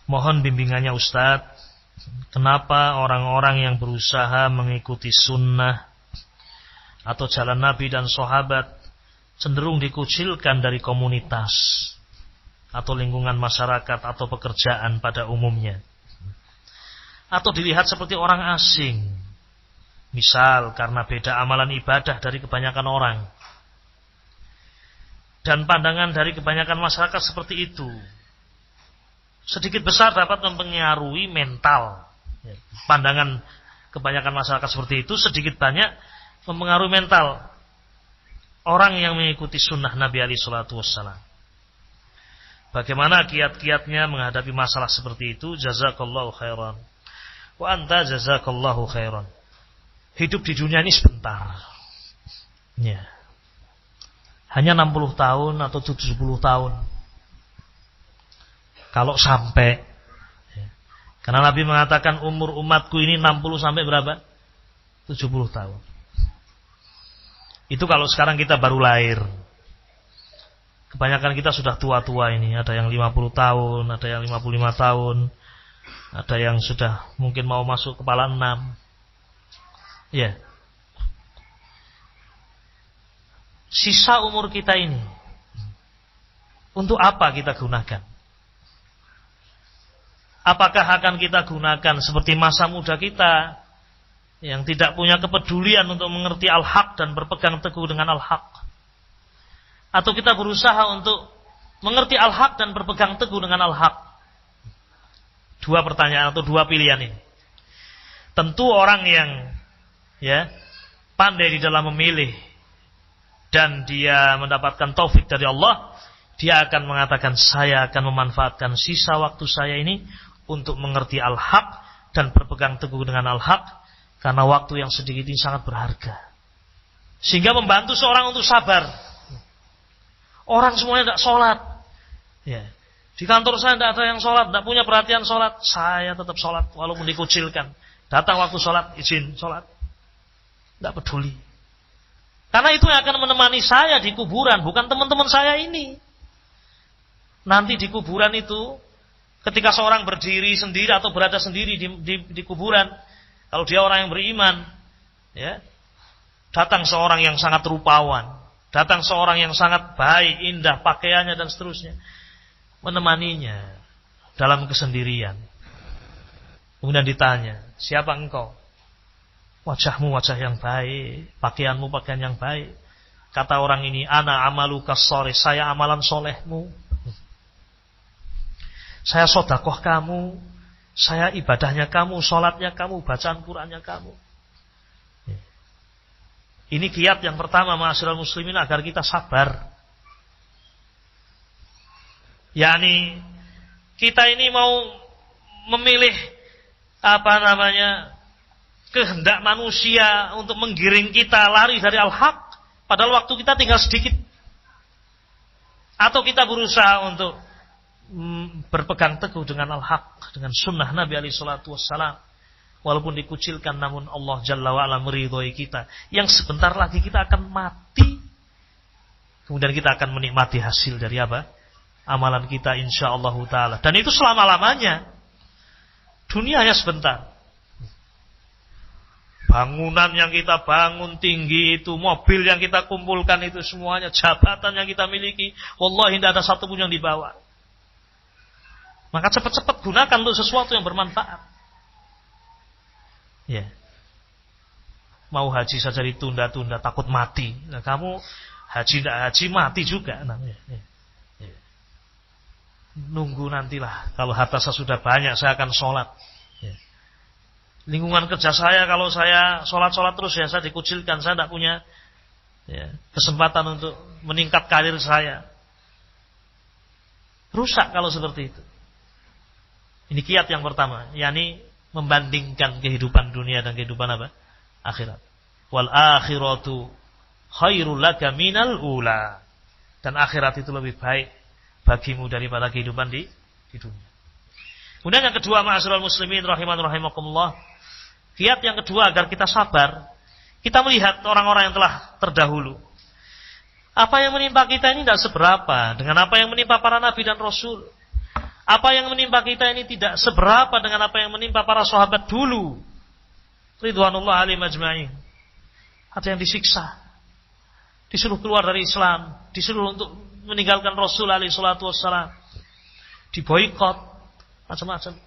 Mohon bimbingannya Ustadz, kenapa orang-orang yang berusaha mengikuti sunnah atau jalan Nabi dan sahabat cenderung dikucilkan dari komunitas atau lingkungan masyarakat atau pekerjaan pada umumnya, atau dilihat seperti orang asing, misal karena beda amalan ibadah dari kebanyakan orang. Dan pandangan dari kebanyakan masyarakat seperti itu sedikit besar dapat mempengaruhi mental. Pandangan kebanyakan masyarakat seperti itu sedikit banyak mempengaruhi mental orang yang mengikuti sunnah Nabi alaihi salatu wassalam. Bagaimana kiat-kiatnya menghadapi masalah seperti itu? Jazakallahu khairan. Wa anta jazakallahu khairan. Hidup di dunia ini sebentar. Ya. Hanya 60 tahun atau 70 tahun. Kalau sampai. Karena Nabi mengatakan umur umatku ini 60 sampai berapa? 70 tahun. Itu kalau sekarang kita baru lahir. Kebanyakan kita sudah tua-tua ini. Ada yang 50 tahun, ada yang 55 tahun. Ada yang sudah mungkin mau masuk kepala 6. Ya. Sisa umur kita ini untuk apa kita gunakan? Apakah akan kita gunakan seperti masa muda kita yang tidak punya kepedulian untuk mengerti al-haq dan berpegang teguh dengan al-haq? Atau kita berusaha untuk mengerti al-haq dan berpegang teguh dengan al-haq? Dua pertanyaan atau dua pilihan ini. Tentu orang yang pandai di dalam memilih dan dia mendapatkan taufik dari Allah, dia akan mengatakan, saya akan memanfaatkan sisa waktu saya ini untuk mengerti al-haq dan berpegang teguh dengan al-haq, karena waktu yang sedikit ini sangat berharga. Sehingga membantu seorang untuk sabar. Orang semuanya tidak sholat. Ya. Di kantor saya tidak ada yang sholat, tidak punya perhatian sholat. Saya tetap sholat walaupun dikucilkan. Datang waktu sholat, izin sholat. Tidak peduli. Karena itu yang akan menemani saya di kuburan, bukan teman-teman saya ini. Nanti di kuburan itu, ketika seorang berdiri sendiri atau berada sendiri di kuburan, kalau dia orang yang beriman, ya, datang seorang yang sangat rupawan, datang seorang yang sangat baik, indah pakaiannya dan seterusnya, menemaninya dalam kesendirian. Kemudian ditanya, siapa engkau? Wajahmu wajah yang baik, pakaianmu pakaian yang baik. Kata orang ini, ana amaluka sholih, saya amalan solehmu. Saya sodakoh kamu, saya ibadahnya kamu, sholatnya kamu, bacaan Qur'annya kamu. Ini kiat yang pertama, ma'asyiral muslimin, agar kita sabar. Yani kita ini mau memilih kehendak manusia untuk menggiring kita lari dari al-haq, padahal waktu kita tinggal sedikit. Atau kita berusaha untuk berpegang teguh dengan al-haq, dengan sunnah Nabi alaihi salatu wassalam, walaupun dikucilkan, namun Allah Jalla wa'ala meridhoi kita, yang sebentar lagi kita akan mati, kemudian kita akan menikmati hasil dari apa? Amalan kita insyaallah ta'ala. Dan itu selama-lamanya. Dunianya sebentar. Bangunan yang kita bangun tinggi itu, mobil yang kita kumpulkan itu semuanya, jabatan yang kita miliki, wallahi tidak ada satu pun yang dibawa. Maka cepat-cepat gunakan untuk sesuatu yang bermanfaat. Ya. Mau haji saja ditunda-tunda, takut mati. Nah, kamu haji tidak haji, mati juga. Nah, ya. Nunggu nantilah. Kalau harta saya sudah banyak, saya akan sholat. Ya. Lingkungan kerja saya, kalau saya sholat-sholat terus, ya saya dikucilkan. Saya tidak punya kesempatan untuk meningkat karir saya. Rusak kalau seperti itu. Ini kiat yang pertama, yakni membandingkan kehidupan dunia dan kehidupan apa? Akhirat. Wal akhiratu khairul laka minal ula. Dan akhirat itu lebih baik bagimu daripada kehidupan di dunia. Kemudian yang kedua, ma'asyiral muslimin rahimakumullah, kiat yang kedua agar kita sabar, kita melihat orang-orang yang telah terdahulu. Apa yang menimpa kita ini tidak seberapa dengan apa yang menimpa para nabi dan rasul. Apa yang menimpa kita ini tidak seberapa dengan apa yang menimpa para sahabat dulu. Ridwanullah alaihim ajma'in. Ada yang disiksa, disuruh keluar dari Islam, disuruh untuk meninggalkan Rasul alaihi salatu wassalam, diboikot, macam-macam.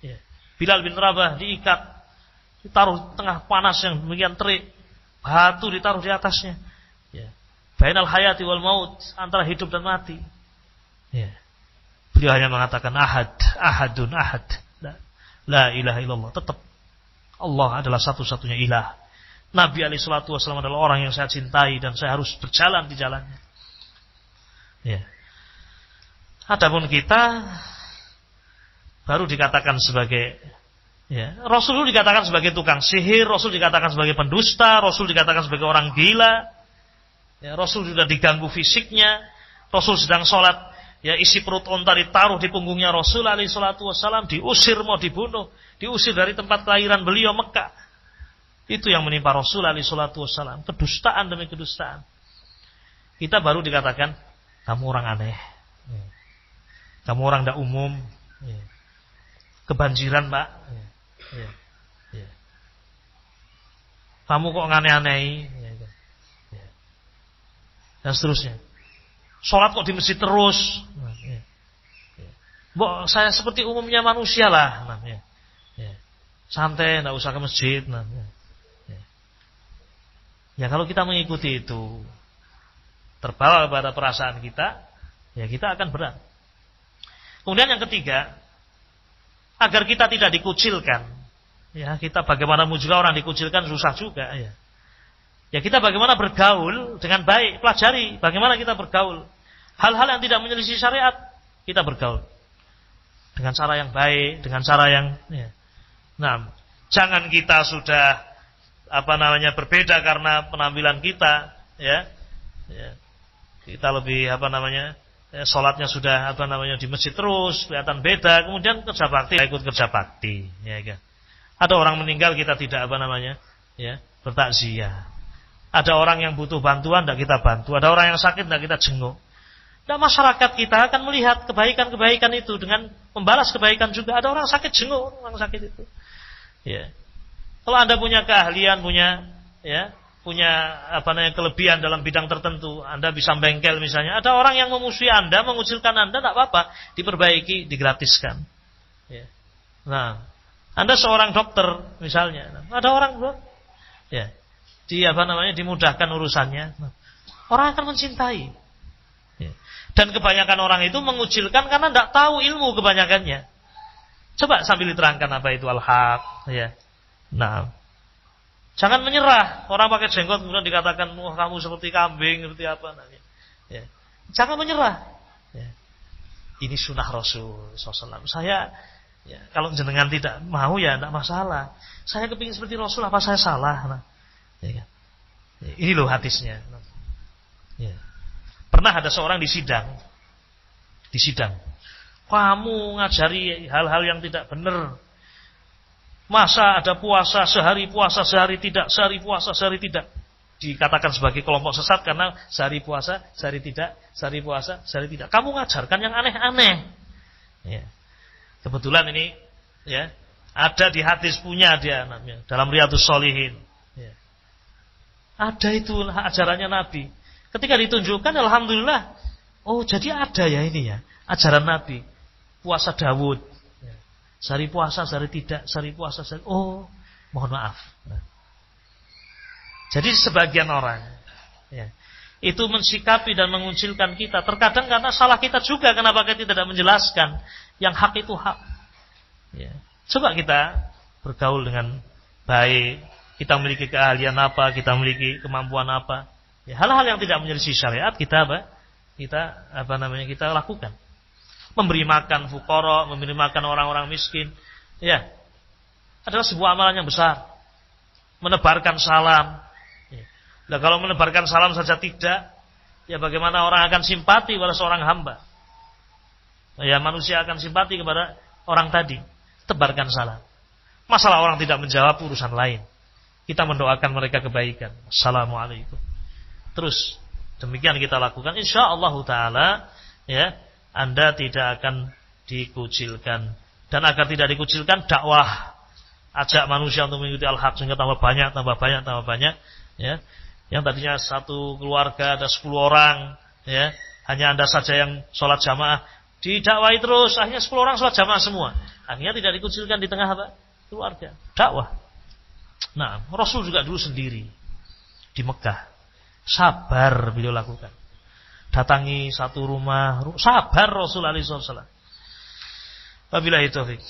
Ya. Bilal bin Rabah diikat, ditaruh tengah panas yang demikian terik, batu ditaruh di atasnya. Ya. Bainal hayati wal maut, antara hidup dan mati. Ya. Beliau hanya mengatakan ahadun ahad. La ilaha illallah. Tetap Allah adalah satu-satunya ilah. Nabi alaihi salatu wasallam adalah orang yang saya cintai dan saya harus berjalan di jalannya. Ya. Adapun kita baru dikatakan sebagai, ya, Rasul dikatakan sebagai tukang sihir, Rasul dikatakan sebagai pendusta, Rasul dikatakan sebagai orang gila. Ya, Rasul sudah diganggu fisiknya, Rasul sedang sholat, ya, isi perut onta ditaruh di punggungnya Rasul alaihi salatu wasallam, diusir mau dibunuh, diusir dari tempat kelahiran beliau Mekah. Itu yang menimpa Rasul alaihi salatu wasallam, kedustaan demi kedustaan. Kita baru dikatakan kamu orang aneh. Kamu orang tidak umum. Kebanjiran, Pak. Kamu kok aneh-aneh. Dan seterusnya. Sholat kok di masjid terus. Mbok, saya seperti umumnya manusia lah. Santai, tidak usah ke masjid. Ya, kalau kita mengikuti itu, terbawa pada perasaan kita, ya kita akan berat. Kemudian yang ketiga, agar kita tidak dikucilkan, ya kita bagaimana juga orang dikucilkan susah juga, ya. Ya kita bagaimana bergaul dengan baik, pelajari bagaimana kita bergaul. Hal-hal yang tidak menyelisih syariat, kita bergaul dengan cara yang baik, dengan cara yang, ya. Nah, jangan kita sudah berbeda karena penampilan kita, ya. Kita lebih sholatnya sudah di masjid terus kelihatan beda, kemudian kerja bakti ikut kerja bakti, ya kan. Ada orang meninggal kita tidak bertakziah. Ada orang yang butuh bantuan tidak kita bantu, ada orang yang sakit tidak kita jenguk. Dan masyarakat kita akan melihat kebaikan-kebaikan itu dengan membalas kebaikan juga. Ada orang sakit jenguk orang sakit itu. Ya. Kalau Anda punya keahlian, punya kelebihan dalam bidang tertentu, Anda bisa bengkel misalnya, ada orang yang memusuhi Anda, mengucilkan Anda, tidak apa-apa, diperbaiki, digratiskan. Ya. Nah, Anda seorang dokter misalnya, ada orang dimudahkan urusannya, orang akan mencintai. Ya. Dan kebanyakan orang itu mengucilkan karena tidak tahu ilmu kebanyakannya. Coba sambil diterangkan apa itu al-haq. Ya. Nah, jangan menyerah. Orang pakai jenggot kemudian dikatakan, wah kamu seperti kambing, seperti apa. Ya. Jangan menyerah. Ya. Ini sunnah Rasul SAW. Saya, ya, kalau jenengan tidak mau ya tidak masalah. Saya kepingin seperti Rasul, apa saya salah? Nah, ya. Ini loh hadisnya. Ya. Pernah ada seorang di sidang. Kamu ngajari hal-hal yang tidak benar. Masa ada puasa sehari tidak, sehari puasa sehari tidak. Dikatakan sebagai kelompok sesat karena sehari puasa, sehari tidak, sehari puasa, sehari tidak. Kamu ngajarkan yang aneh-aneh. Ya. Kebetulan ini, ya, ada di hadis punya dia namanya dalam Riyadhus Shalihin. Ya. Ada itu ajarannya Nabi. Ketika ditunjukkan, alhamdulillah, oh jadi ada ya ini ya ajaran Nabi. Puasa Dawud. Sehari puasa, sehari tidak, sehari puasa, sehari... Oh, mohon maaf. Nah. Jadi sebagian orang, ya, itu mensikapi dan mengucilkan kita. Terkadang karena salah kita juga, kenapa kita tidak menjelaskan yang hak itu hak. Ya. Coba kita bergaul dengan baik. Kita memiliki keahlian apa, kita memiliki kemampuan apa. Ya, hal-hal yang tidak menyelisih syariat kita lakukan. Memberi makan fuqara, memberi makan orang-orang miskin, ya, adalah sebuah amalan yang besar. Menebarkan salam. Ya. Nah, kalau menebarkan salam saja tidak, ya bagaimana orang akan simpati pada seorang hamba? Ya, manusia akan simpati kepada orang tadi. Tebarkan salam. Masalah orang tidak menjawab urusan lain. Kita mendoakan mereka kebaikan. Assalamualaikum. Terus demikian kita lakukan. Insyaallah taala, ya. Anda tidak akan dikucilkan. Dan agar tidak dikucilkan, dakwah, ajak manusia untuk mengikuti al-haq sehingga tambah banyak, ya. Yang tadinya satu keluarga ada 10 orang, ya, hanya Anda saja yang sholat jamaah, didakwai terus, akhirnya 10 orang sholat jamaah semua. Akhirnya tidak dikucilkan di tengah apa? Keluarga. Dakwah. Nah, Rasul juga dulu sendiri di Mekah. Sabar beliau lakukan. Datangi satu rumah, sabar Rasul alaihi wasallam. Wabillahi taufik.